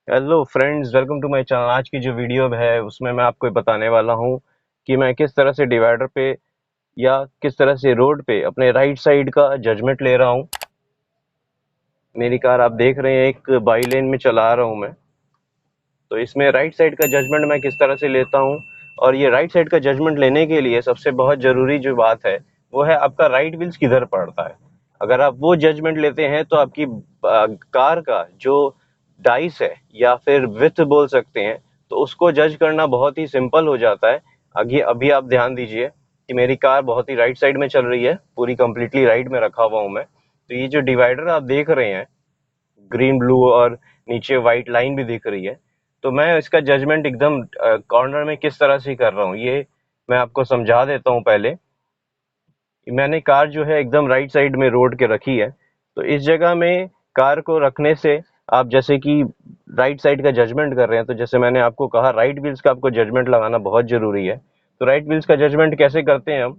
Hello friends, welcome to my channel. आज की जो वीडियो है उसमें मैं आपको बताने वाला हूँ कि मैं किस तरह से डिवाइडर पे या किस तरह से रोड पे अपने राइट साइड का जजमेंट ले रहा हूँ। मेरी कार आप देख रहे हैं, एक बाई लेन में चला रहा हूँ मैं। तो इसमें राइट साइड का जजमेंट मैं किस तरह से लेता हूँ, और ये राइट साइड का जजमेंट लेने के लिए सबसे बहुत ज़रूरी जो बात है वो है आपका राइट व्हील्स किधर पड़ता है। अगर आप वो जजमेंट लेते हैं तो आपकी कार का जो डाइस है या फिर विथ बोल सकते हैं, तो उसको जज करना बहुत ही सिंपल हो जाता है। आगे अभी आप ध्यान दीजिए कि मेरी कार बहुत ही राइट साइड में चल रही है, पूरी कंप्लीटली राइट में रखा हुआ हूँ मैं। तो ये जो डिवाइडर आप देख रहे हैं, ग्रीन ब्लू और नीचे वाइट लाइन भी दिख रही है, तो मैं इसका जजमेंट एकदम कॉर्नर में किस तरह से कर रहा हूँ ये मैं आपको समझा देता हूँ। पहले मैंने कार जो है एकदम राइट साइड में रोड के रखी है। तो इस जगह में कार को रखने से आप जैसे कि राइट साइड का जजमेंट कर रहे हैं, तो जैसे मैंने आपको कहा राइट व्हील्स का आपको जजमेंट लगाना बहुत जरूरी है। तो राइट व्हील्स का जजमेंट कैसे करते हैं हम,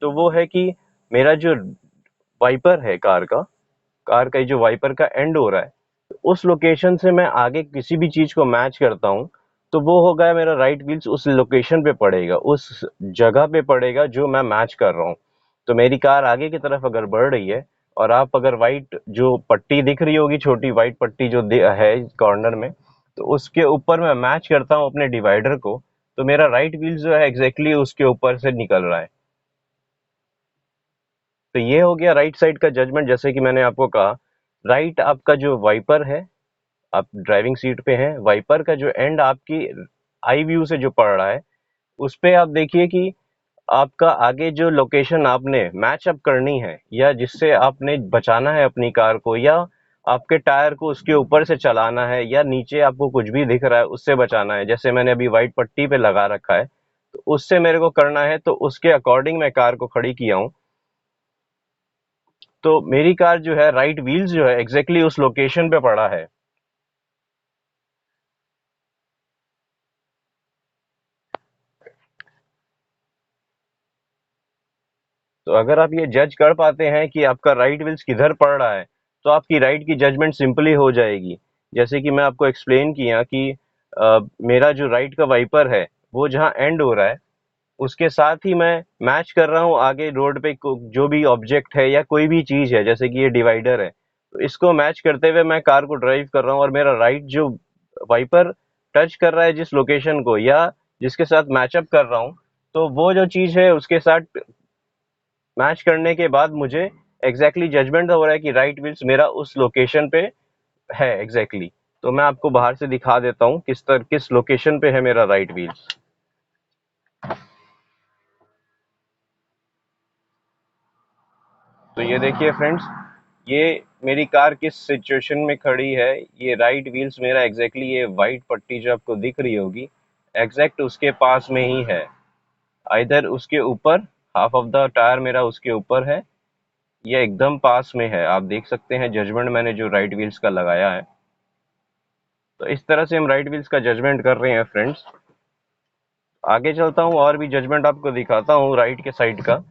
तो वो है कि मेरा जो वाइपर है कार का जो वाइपर का एंड हो रहा है, तो उस लोकेशन से मैं आगे किसी भी चीज को मैच करता हूँ, तो वो हो गया मेरा राइट व्हील्स उस लोकेशन पे पड़ेगा, उस जगह पे पड़ेगा जो मैं मैच कर रहा हूँ। तो मेरी कार आगे की तरफ अगर बढ़ रही है और आप अगर वाइट जो पट्टी दिख रही होगी, छोटी वाइट पट्टी जो है कॉर्नर में, तो उसके ऊपर मैं मैच करता हूँ अपने डिवाइडर को, तो मेरा राइट व्हील जो है एग्जैक्टली उसके ऊपर से निकल रहा है। तो ये हो गया राइट साइड का जजमेंट। जैसे कि मैंने आपको कहा, राइट आपका जो वाइपर है, आप ड्राइविंग सीट पे हैं, वाइपर का जो एंड आपकी आई व्यू से जो पड़ रहा है, उस पे आप देखिए कि आपका आगे जो लोकेशन आपने मैच अप करनी है या जिससे आपने बचाना है अपनी कार को, या आपके टायर को उसके ऊपर से चलाना है, या नीचे आपको कुछ भी दिख रहा है उससे बचाना है, जैसे मैंने अभी व्हाइट पट्टी पे लगा रखा है, तो उससे मेरे को करना है, तो उसके अकॉर्डिंग मैं कार को खड़ी किया हूँ। तो मेरी कार जो है राइट व्हील्स जो है एग्जैक्टली उस लोकेशन पे पड़ा है। तो अगर आप ये जज कर पाते हैं कि आपका राइट व्हील्स किधर पड़ रहा है, तो आपकी राइट की जजमेंट सिंपली हो जाएगी। जैसे कि मैं आपको एक्सप्लेन किया कि मेरा जो राइट का वाइपर है वो जहाँ एंड हो रहा है, उसके साथ ही मैं मैच कर रहा हूँ आगे रोड पे जो भी ऑब्जेक्ट है या कोई भी चीज है, जैसे कि ये डिवाइडर है, तो इसको मैच करते हुए मैं कार को ड्राइव कर रहा हूँ, और मेरा राइट जो वाइपर टच कर रहा है जिस लोकेशन को या जिसके साथ मैचअप कर रहा हूँ, तो वो जो चीज है उसके साथ मैच करने के बाद मुझे एग्जैक्टली जजमेंट हो रहा है कि राइट व्हील्स मेरा उस लोकेशन पे है एग्जैक्टली। तो मैं आपको बाहर से दिखा देता हूँ किस लोकेशन पे है मेरा राइट व्हील्स। तो ये देखिए फ्रेंड्स, ये मेरी कार किस सिचुएशन में खड़ी है। ये राइट व्हील्स मेरा एग्जैक्टली ये वाइट पट्टी जो आपको दिख रही होगी, एग्जैक्ट उसके पास में ही है। इधर उसके ऊपर हाफ ऑफ द टायर मेरा उसके ऊपर है, ये एकदम पास में है। आप देख सकते हैं जजमेंट मैंने जो राइट व्हील्स का लगाया है। तो इस तरह से हम राइट व्हील्स का जजमेंट कर रहे हैं फ्रेंड्स। आगे चलता हूँ और भी जजमेंट आपको दिखाता हूँ राइट के साइड का।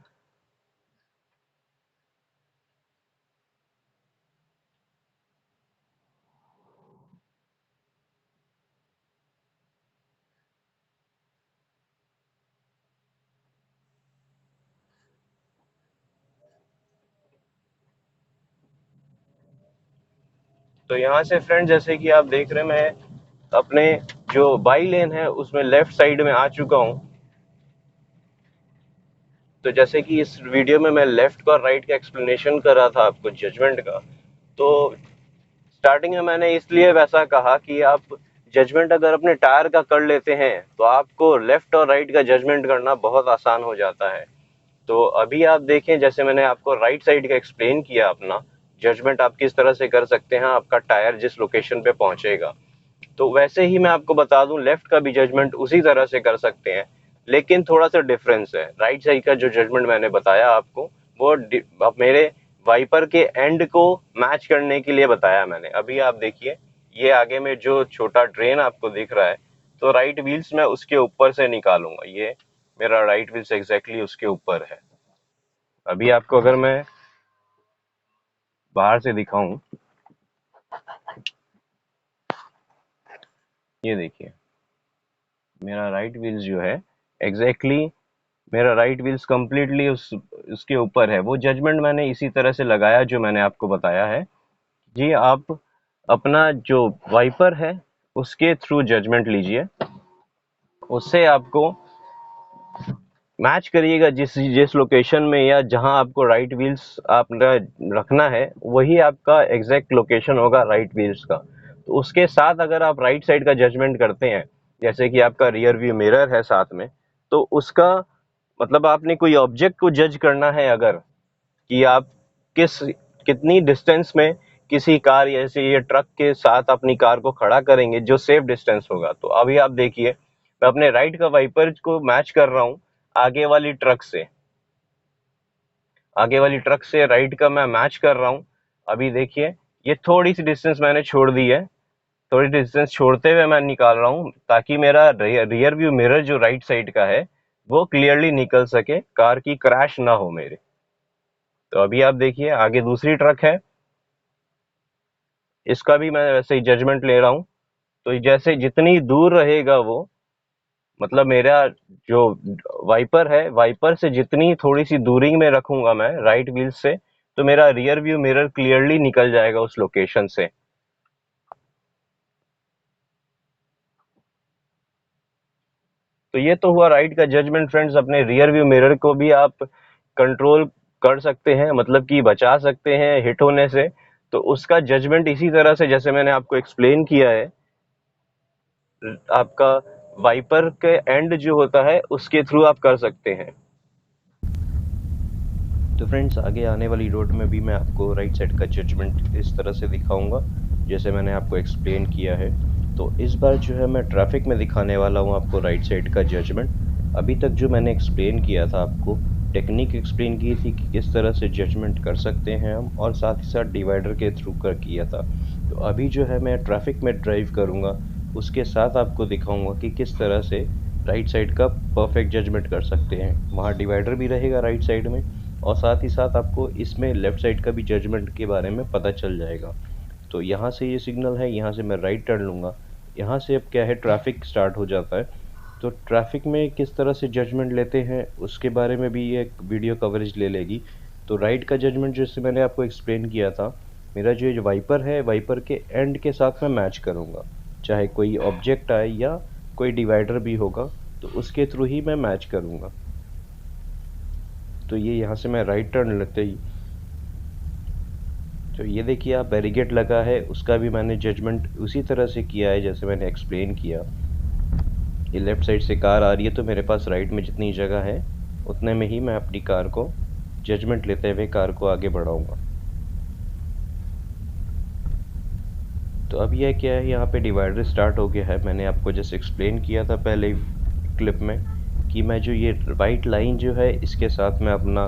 तो यहाँ से फ्रेंड जैसे कि आप देख रहे हैं, मैं अपने जो बाई लेन है उसमें लेफ्ट साइड में आ चुका हूँ। तो जैसे कि इस वीडियो में मैं लेफ्ट का और राइट का एक्सप्लेनेशन कर रहा था आपको जजमेंट का, तो स्टार्टिंग में मैंने इसलिए वैसा कहा कि आप जजमेंट अगर अपने टायर का कर लेते हैं तो आपको लेफ्ट और राइट का जजमेंट करना बहुत आसान हो जाता है। तो अभी आप देखें, जैसे मैंने आपको राइट साइड का एक्सप्लेन किया, अपना जजमेंट आप किस तरह से कर सकते हैं आपका टायर जिस लोकेशन पे पहुंचेगा, तो वैसे ही मैं आपको बता दूं लेफ्ट का भी जजमेंट उसी तरह से कर सकते हैं। लेकिन थोड़ा सा डिफरेंस है। राइट साइड का जो जजमेंट मैंने बताया आपको, वो अब मेरे वाइपर के एंड को मैच करने के लिए बताया मैंने। अभी आप देखिए, ये आगे में जो छोटा ड्रेन आपको दिख रहा है, तो राइट व्हील्स मैं उसके ऊपर से निकालूंगा। ये मेरा राइट व्हील्स एग्जैक्टली उसके ऊपर है। अभी आपको अगर मैं बाहर से दिखाऊं, ये देखिए मेरा राइट व्हील्स जो है एग्जैक्टली मेरा राइट व्हील्स कंप्लीटली उसके ऊपर है। वो जजमेंट मैंने इसी तरह से लगाया जो मैंने आपको बताया है। जी आप अपना जो वाइपर है उसके थ्रू जजमेंट लीजिए, उससे आपको मैच करिएगा जिस जिस लोकेशन में या जहां आपको राइट व्हील्स आपका रखना है वही आपका एग्जैक्ट लोकेशन होगा राइट व्हील्स का। तो उसके साथ अगर आप राइट साइड का जजमेंट करते हैं, जैसे कि आपका रियर व्यू मिरर है साथ में, तो उसका मतलब आपने कोई ऑब्जेक्ट को जज करना है अगर, कि आप किस कितनी डिस्टेंस में किसी कार जैसे ये ट्रक के साथ अपनी कार को खड़ा करेंगे जो सेफ डिस्टेंस होगा। तो अभी आप देखिए मैं अपने राइट का वाइपर को मैच कर रहा हूँ आगे वाली ट्रक से, राइट का मैं मैच कर रहा हूँ। अभी देखिए ये थोड़ी सी डिस्टेंस मैंने छोड़ दी है, थोड़ी डिस्टेंस छोड़ते हुए मैं निकाल रहा हूँ ताकि मेरा रियर व्यू मिरर जो राइट साइड का है वो क्लियरली निकल सके, कार की क्रैश ना हो मेरे। तो अभी आप देखिए आगे दूसरी ट्रक है, इसका भी मैं वैसे ही जजमेंट ले रहा हूँ। तो जैसे जितनी दूर रहेगा वो, मतलब मेरा जो वाइपर है, वाइपर से जितनी थोड़ी सी दूरी में रखूंगा मैं राइट व्हील से, तो मेरा रियर व्यू मिरर क्लियरली निकल जाएगा उस लोकेशन से। तो ये तो हुआ राइट का जजमेंट फ्रेंड्स। अपने रियर व्यू मिरर को भी आप कंट्रोल कर सकते हैं, मतलब कि बचा सकते हैं हिट होने से। तो उसका जजमेंट इसी तरह से जैसे मैंने आपको एक्सप्लेन किया है, आपका वाइपर के एंड जो होता है उसके थ्रू आप कर सकते हैं। तो फ्रेंड्स आगे आने वाली रोड में भी मैं आपको राइट साइड का जजमेंट इस तरह से दिखाऊंगा जैसे मैंने आपको एक्सप्लेन किया है। तो इस बार जो है मैं ट्रैफिक में दिखाने वाला हूँ आपको राइट साइड का जजमेंट। अभी तक जो मैंने एक्सप्लेन किया था, आपको टेक्निक एक्सप्लेन की थी कि किस तरह से जजमेंट कर सकते हैं हम, और साथ ही साथ डिवाइडर के थ्रू कर किया था। तो अभी जो है मैं ट्रैफिक में ड्राइव करूँगा, उसके साथ आपको दिखाऊंगा कि किस तरह से राइट साइड का परफेक्ट जजमेंट कर सकते हैं। वहाँ डिवाइडर भी रहेगा राइट साइड में, और साथ ही साथ आपको इसमें लेफ़्ट साइड का भी जजमेंट के बारे में पता चल जाएगा। तो यहाँ से ये सिग्नल है, यहाँ से मैं राइट टर्न लूँगा। यहाँ से अब क्या है, ट्रैफिक स्टार्ट हो जाता है। तो ट्रैफिक में किस तरह से जजमेंट लेते हैं उसके बारे में भी एक वीडियो कवरेज ले लेगी। तो राइट का जजमेंट जैसे मैंने आपको एक्सप्लेन किया था, मेरा जो वाइपर है, वाइपर के एंड के साथ मैं मैच करूँगा, चाहे कोई ऑब्जेक्ट आए या कोई डिवाइडर भी होगा तो उसके थ्रू ही मैं मैच करूँगा। तो ये यहाँ से मैं राइट टर्न लेते ही, तो ये देखिए आप बैरिकेड लगा है, उसका भी मैंने जजमेंट उसी तरह से किया है जैसे मैंने एक्सप्लेन किया। ये लेफ़्ट साइड से कार आ रही है तो मेरे पास राइट में जितनी जगह है उतने में ही मैं अपनी कार को जजमेंट लेते हुए कार को आगे बढ़ाऊंगा। तो अब यह क्या है, यहाँ पे डिवाइडर स्टार्ट हो गया है। मैंने आपको जैसे एक्सप्लेन किया था पहले क्लिप में कि मैं जो ये वाइट लाइन जो है इसके साथ मैं अपना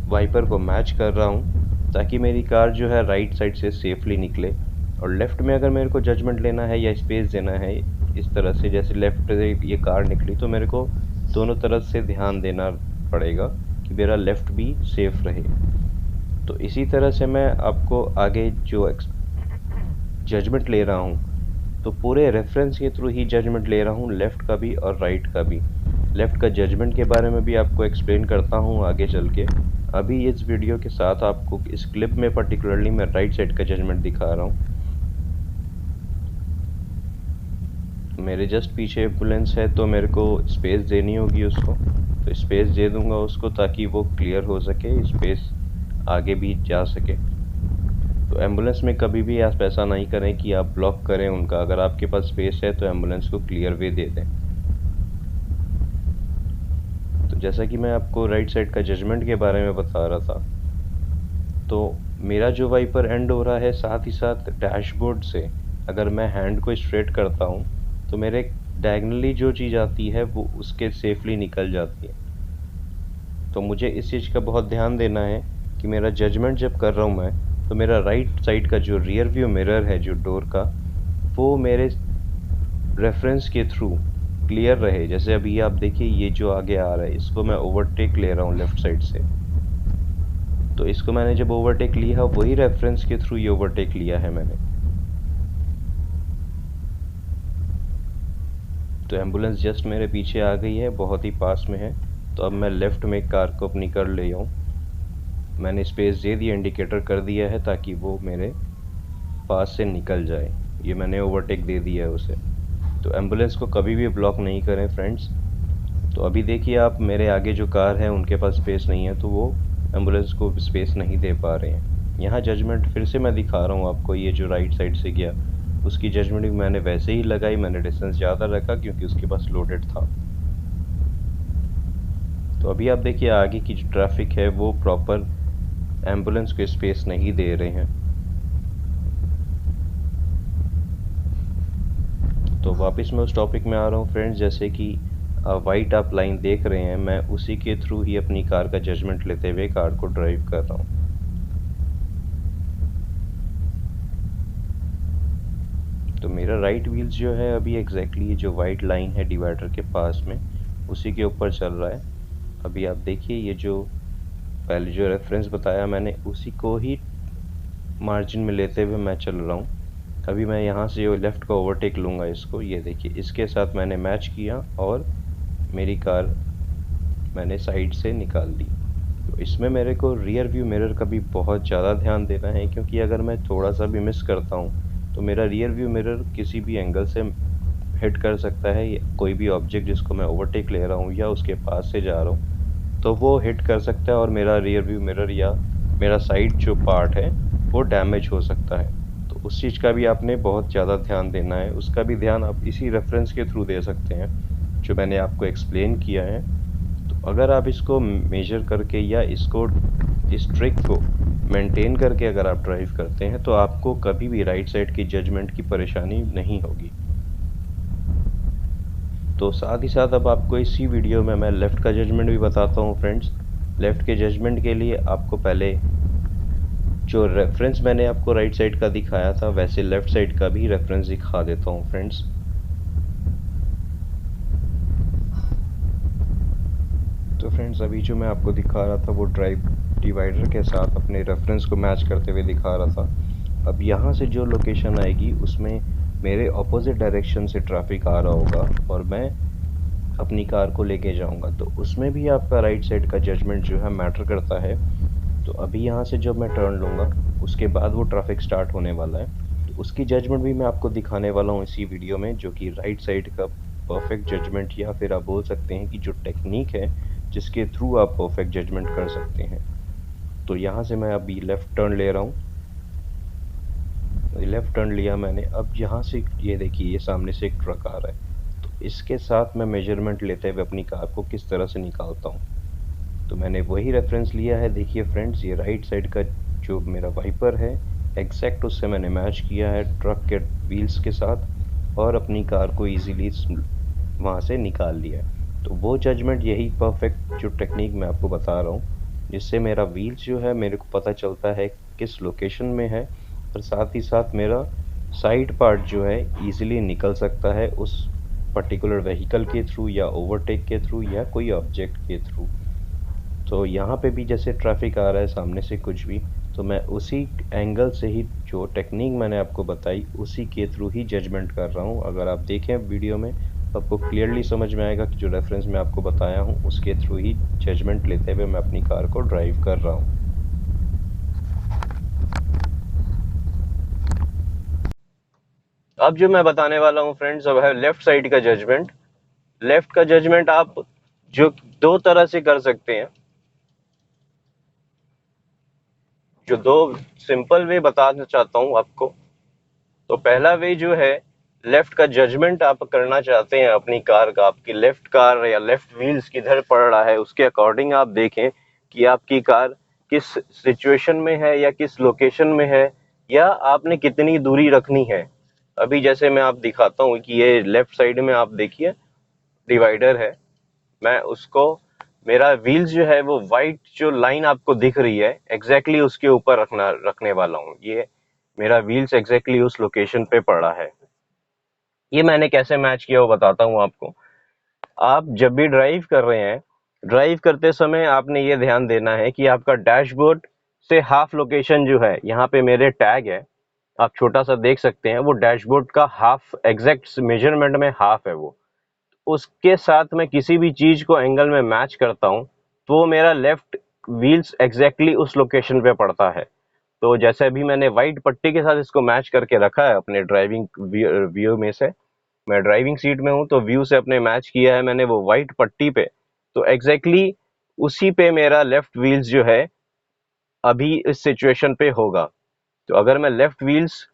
वाइपर को मैच कर रहा हूँ ताकि मेरी कार जो है राइट साइड से सेफली निकले। और लेफ़्ट में अगर मेरे को जजमेंट लेना है या स्पेस देना है, इस तरह से जैसे लेफ़्ट से ये कार निकली तो मेरे को दोनों तरफ से ध्यान देना पड़ेगा कि मेरा लेफ़्ट भी सेफ रहे। तो इसी तरह से मैं आपको आगे जो जजमेंट ले रहा हूँ, तो पूरे रेफरेंस के थ्रू ही जजमेंट ले रहा हूँ, लेफ़्ट का भी और राइट का भी। लेफ़्ट का जजमेंट के बारे में भी आपको एक्सप्लेन करता हूँ आगे चल के। अभी इस वीडियो के साथ आपको इस क्लिप में पर्टिकुलरली मैं राइट साइड का जजमेंट दिखा रहा हूँ। मेरे जस्ट पीछे एम्बुलेंस है तो मेरे को स्पेस देनी होगी उसको, तो स्पेस दे दूंगा उसको ताकि वो क्लियर हो सके, स्पेस आगे भी जा सके। तो एम्बुलेंस में कभी भी आप ऐसा नहीं करें कि आप ब्लॉक करें उनका। अगर आपके पास स्पेस है तो एम्बुलेंस को क्लियर वे दे दें। तो जैसा कि मैं आपको राइट साइड का जजमेंट के बारे में बता रहा था, तो मेरा जो वाइपर एंड हो रहा है, साथ ही साथ डैशबोर्ड से अगर मैं हैंड को स्ट्रेट करता हूँ तो मेरे डायगनली जो चीज़ आती है वो उसके सेफली निकल जाती है। तो मुझे इस चीज़ का बहुत ध्यान देना है कि मेरा जजमेंट जब कर रहा हूँ मैं, तो मेरा राइट साइड का जो रियर व्यू मिरर है जो डोर का, वो मेरे रेफरेंस के थ्रू क्लियर रहे। जैसे अभी आप देखिए ये जो आगे आ रहा है इसको मैं ओवरटेक ले रहा हूँ लेफ़्ट साइड से, तो इसको मैंने जब ओवरटेक लिया वही रेफरेंस के थ्रू ये ओवरटेक लिया है मैंने। तो एम्बुलेंस जस्ट मेरे पीछे आ गई है, बहुत ही पास में है। तो अब मैं लेफ़्ट में कार को अपनी कर ले जाऊँ। मैंने स्पेस दे दिया, इंडिकेटर कर दिया है ताकि वो मेरे पास से निकल जाए। ये मैंने ओवरटेक दे दिया है उसे। तो एम्बुलेंस को कभी भी ब्लॉक नहीं करें फ्रेंड्स। तो अभी देखिए आप, मेरे आगे जो कार है उनके पास स्पेस नहीं है, तो वो एम्बुलेंस को स्पेस नहीं दे पा रहे हैं। यहाँ जजमेंट फिर से मैं दिखा रहा हूँ आपको, ये जो राइट साइड से गया उसकी जजमेंट भी मैंने वैसे ही लगाई। मैंने डिस्टेंस ज़्यादा रखा क्योंकि उसके पास लोडेड था। तो अभी आप देखिए आगे की जो ट्रैफिक है वो प्रॉपर एम्बुलेंस को स्पेस नहीं दे रहे हैं। तो वापस मैं उस टॉपिक में आ रहा हूँ फ्रेंड्स, जैसे कि वाइट आप लाइन देख रहे हैं, मैं उसी के थ्रू ही अपनी कार का जजमेंट लेते हुए कार को ड्राइव कर रहा हूँ। तो मेरा राइट व्हील्स जो है अभी एग्जैक्टली जो वाइट लाइन है डिवाइडर के पास में, उसी के ऊपर चल रहा है। अभी आप देखिए, ये जो पहले जो रेफरेंस बताया मैंने, उसी को ही मार्जिन में लेते हुए मैं चल रहा हूँ। अभी मैं यहाँ से लेफ़्ट का ओवरटेक लूँगा इसको। ये देखिए, इसके साथ मैंने मैच किया और मेरी कार मैंने साइड से निकाल दी। तो इसमें मेरे को रियर व्यू मिरर का भी बहुत ज़्यादा ध्यान देना है, क्योंकि अगर मैं थोड़ा सा भी मिस करता हूँ तो मेरा रियर व्यू मिरर किसी भी एंगल से हिट कर सकता है। कोई भी ऑब्जेक्ट जिसको मैं ओवरटेक ले रहा हूँ या उसके पास से जा रहा हूँ तो वो हिट कर सकता है और मेरा रियर व्यू मिरर या मेरा साइड जो पार्ट है वो डैमेज हो सकता है। तो उस चीज़ का भी आपने बहुत ज़्यादा ध्यान देना है। उसका भी ध्यान आप इसी रेफरेंस के थ्रू दे सकते हैं जो मैंने आपको एक्सप्लेन किया है। तो अगर आप इसको मेजर करके या इसको, इस ट्रिक को मेंटेन करके अगर आप ड्राइव करते हैं तो आपको कभी भी राइट साइड की जजमेंट की परेशानी नहीं होगी। तो साथ ही साथ अब आपको इसी वीडियो में मैं लेफ़्ट का जजमेंट भी बताता हूँ फ्रेंड्स। लेफ़्ट के जजमेंट के लिए आपको पहले जो रेफरेंस मैंने आपको राइट साइड का दिखाया था, वैसे लेफ़्ट साइड का भी रेफरेंस दिखा देता हूँ फ्रेंड्स। तो फ्रेंड्स, अभी जो मैं आपको दिखा रहा था वो ड्राइव डिवाइडर के साथ अपने रेफरेंस को मैच करते हुए दिखा रहा था। अब यहाँ से जो लोकेशन आएगी उसमें मेरे ऑपोजिट डायरेक्शन से ट्रैफिक आ रहा होगा और मैं अपनी कार को लेके जाऊंगा, तो उसमें भी आपका राइट साइड का जजमेंट जो है मैटर करता है। तो अभी यहाँ से जब मैं टर्न लूँगा उसके बाद वो ट्रैफिक स्टार्ट होने वाला है, तो उसकी जजमेंट भी मैं आपको दिखाने वाला हूँ इसी वीडियो में, जो कि राइट साइड का परफेक्ट जजमेंट, या फिर आप बोल सकते हैं कि जो टेक्निक है जिसके थ्रू आप परफेक्ट जजमेंट कर सकते हैं। तो यहाँ से मैं अभी लेफ़्ट टर्न ले रहा हूँ। लेफ़्ट टर्न लिया मैंने। अब यहाँ से ये देखिए, ये सामने से एक ट्रक आ रहा है, तो इसके साथ मैं मेजरमेंट लेते हुए अपनी कार को किस तरह से निकालता हूँ। तो मैंने वही रेफरेंस लिया है। देखिए फ्रेंड्स, ये राइट साइड का जो मेरा वाइपर है एग्जैक्ट उससे मैंने मैच किया है ट्रक के व्हील्स के साथ और अपनी कार को ईजीली वहाँ से निकाल लिया है। तो वो जजमेंट, यही परफेक्ट जो टेक्निक मैं आपको बता रहा हूँ, जिससे मेरा व्हील्स जो है मेरे को पता चलता है किस लोकेशन में है, और साथ ही साथ मेरा साइड पार्ट जो है ईजिली निकल सकता है उस पर्टिकुलर व्हीकल के थ्रू या ओवरटेक के थ्रू या कोई ऑब्जेक्ट के थ्रू। तो यहाँ पे भी जैसे ट्रैफिक आ रहा है सामने से कुछ भी, तो मैं उसी एंगल से ही जो टेक्निक मैंने आपको बताई उसी के थ्रू ही जजमेंट कर रहा हूँ। अगर आप देखें वीडियो में तो आपको क्लियरली समझ में आएगा कि जो रेफरेंस मैं आपको बताया हूँ उसके थ्रू ही जजमेंट लेते हुए मैं अपनी कार को ड्राइव कर रहा हूँ। अब जो मैं बताने वाला हूँ फ्रेंड्स, अब है लेफ्ट साइड का जजमेंट। लेफ्ट का जजमेंट आप जो दो तरह से कर सकते हैं, जो दो सिंपल वे बताना चाहता हूँ आपको। तो पहला वे जो है, लेफ्ट का जजमेंट आप करना चाहते हैं अपनी कार का, आपकी लेफ्ट कार या लेफ्ट व्हील्स किधर पड़ रहा है उसके अकॉर्डिंग आप देखें कि आपकी कार किस सिचुएशन में है या किस लोकेशन में है, या आपने कितनी दूरी रखनी है। अभी जैसे मैं आप दिखाता हूँ कि ये लेफ्ट साइड में आप देखिए डिवाइडर है, मैं उसको, मेरा व्हील्स जो है वो वाइट जो लाइन आपको दिख रही है एग्जैक्टली उसके ऊपर रखने वाला हूँ। ये मेरा व्हील्स एग्जैक्टली उस लोकेशन पे पड़ा है। ये मैंने कैसे मैच किया वो बताता हूँ आपको। आप जब भी ड्राइव कर रहे हैं, ड्राइव करते समय आपने ये ध्यान देना है कि आपका डैशबोर्ड से हाफ लोकेशन जो है, यहाँ पे मेरे टैग है, आप छोटा सा देख सकते हैं, वो डैशबोर्ड का हाफ एग्जैक्ट मेजरमेंट में हाफ है वो। उसके साथ मैं किसी भी चीज को एंगल में मैच करता हूँ तो वो मेरा लेफ्ट व्हील्स एग्जैक्टली उस लोकेशन पे पड़ता है। तो जैसे अभी मैंने व्हाइट पट्टी के साथ इसको मैच करके रखा है अपने ड्राइविंग व्यू में से, मैं ड्राइविंग सीट में हूँ तो व्यू से अपने मैच किया है मैंने वो व्हाइट पट्टी पे, तो एग्जैक्टली उसी पे मेरा लेफ्ट व्हील्स जो है अभी इस सिचुएशन पे होगा। तो अगर मैं लेफ्ट व्हील्स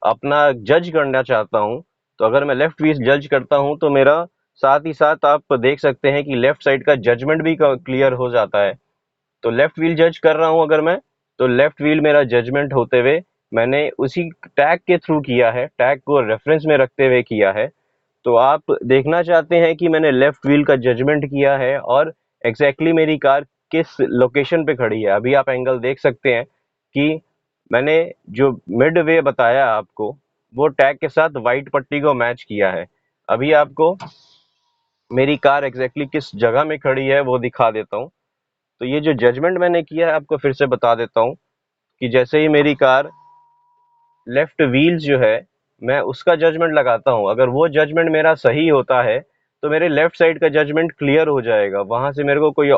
अपना जज करना चाहता हूँ, तो अगर मैं लेफ्ट व्हील्स जज करता हूँ तो मेरा साथ ही साथ आप देख सकते हैं कि लेफ्ट साइड का जजमेंट भी क्लियर हो जाता है। तो लेफ्ट व्हील जज कर रहा हूं अगर मैं, तो लेफ्ट व्हील मेरा जजमेंट होते हुए मैंने उसी टैग के थ्रू किया है, टैग को रेफरेंस में रखते हुए किया है। तो आप देखना चाहते हैं कि मैंने लेफ्ट व्हील का जजमेंट किया है और एग्जैक्टली मेरी कार किस लोकेशन पे खड़ी है। अभी आप एंगल देख सकते हैं कि मैंने जो मिड वे बताया आपको वो टैग के साथ व्हाइट पट्टी को मैच किया है। अभी आपको मेरी कार एग्जैक्टली किस जगह में खड़ी है वो दिखा देता हूँ। तो ये जो जजमेंट मैंने किया है आपको फिर से बता देता हूँ कि जैसे ही मेरी कार लेफ्ट व्हील्स जो है मैं उसका जजमेंट लगाता हूँ, अगर वो जजमेंट मेरा सही होता है तो मेरे लेफ्ट साइड का जजमेंट क्लियर हो जाएगा, वहां से मेरे को कोई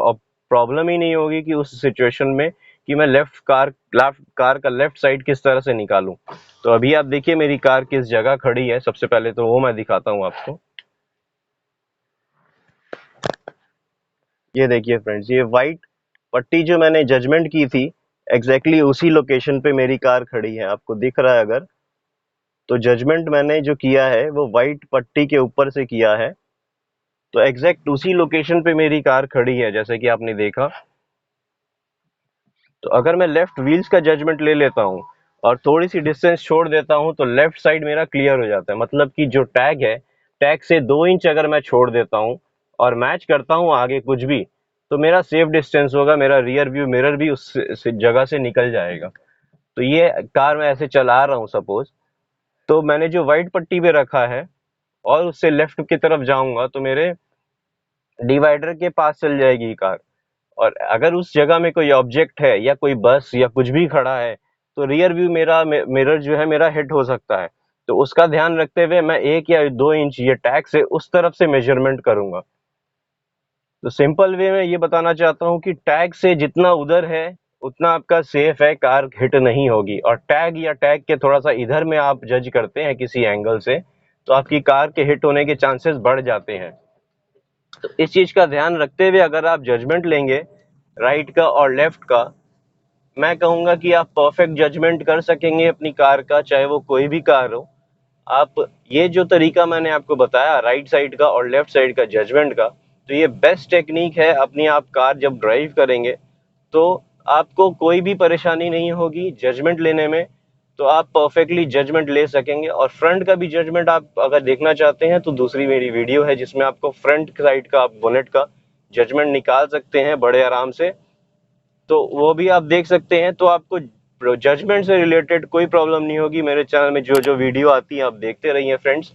प्रॉब्लम ही नहीं होगी कि उस सिचुएशन में कि मैं लेफ्ट कार का लेफ्ट साइड किस तरह से निकालूं। तो अभी आप देखिए मेरी कार किस जगह खड़ी है, सबसे पहले तो वो मैं दिखाता हूँ आपको। ये देखिए फ्रेंड्स, ये व्हाइट पट्टी जो मैंने जजमेंट की थी एग्जैक्टली उसी लोकेशन पे मेरी कार खड़ी है, आपको दिख रहा है अगर, तो जजमेंट मैंने जो किया है वो व्हाइट पट्टी के ऊपर से किया है। तो एग्जैक्ट उसी लोकेशन पे मेरी कार खड़ी है जैसे कि आपने देखा। तो अगर मैं लेफ्ट व्हील्स का जजमेंट ले लेता हूँ और थोड़ी सी डिस्टेंस छोड़ देता हूँ तो लेफ्ट साइड मेरा क्लियर हो जाता है, मतलब कि जो टैग है टैग से 2 इंच अगर मैं छोड़ देता हूँ और मैच करता हूँ आगे कुछ भी, तो मेरा सेफ डिस्टेंस होगा, मेरा रियर व्यू मिरर भी उस जगह से निकल जाएगा। तो ये कार मैं ऐसे चला रहा हूँ सपोज, तो मैंने जो व्हाइट पट्टी पे रखा है और उससे लेफ्ट की तरफ जाऊंगा तो मेरे डिवाइडर के पास चल जाएगी कार। और अगर उस जगह में कोई ऑब्जेक्ट है या कोई बस या कुछ भी खड़ा है तो रियर व्यू मेरा मिरर जो है मेरा हिट हो सकता है। तो उसका ध्यान रखते हुए मैं 1 या 2 इंच ये टैग से उस तरफ से मेजरमेंट करूंगा। तो सिंपल वे में ये बताना चाहता हूँ कि टैग से जितना उधर है उतना आपका सेफ है, कार हिट नहीं होगी। और टैग या टैग के थोड़ा सा इधर में आप जज करते हैं किसी एंगल से तो आपकी कार के हिट होने के चांसेस बढ़ जाते हैं। तो इस चीज का ध्यान रखते हुए अगर आप जजमेंट लेंगे राइट का और लेफ्ट का, मैं कहूंगा कि आप परफेक्ट जजमेंट कर सकेंगे अपनी कार का, चाहे वो कोई भी कार हो। आप ये जो तरीका मैंने आपको बताया राइट साइड का और लेफ्ट साइड का जजमेंट का, तो ये बेस्ट टेक्निक है अपनी आप कार जब ड्राइव करेंगे तो आपको कोई भी परेशानी नहीं होगी जजमेंट लेने में। तो आप परफेक्टली जजमेंट ले सकेंगे। और फ्रंट का भी जजमेंट आप अगर देखना चाहते हैं तो दूसरी मेरी वीडियो है जिसमें आपको फ्रंट साइड का आप बोनेट का जजमेंट निकाल सकते हैं बड़े आराम से, तो वो भी आप देख सकते हैं। तो आपको जजमेंट से रिलेटेड कोई प्रॉब्लम नहीं होगी। मेरे चैनल में जो जो वीडियो आती है आप देखते रहिए फ्रेंड्स।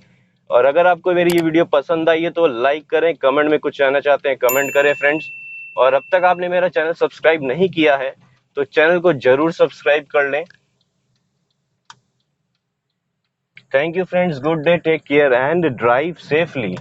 और अगर आपको मेरी ये वीडियो पसंद आई है तो लाइक करें, कमेंट में कुछ कहना चाहते हैं कमेंट करें फ्रेंड्स। और अब तक आपने मेरा चैनल सब्सक्राइब नहीं किया है तो चैनल को जरूर सब्सक्राइब कर लें। Thank you friends, good day, take care and drive safely.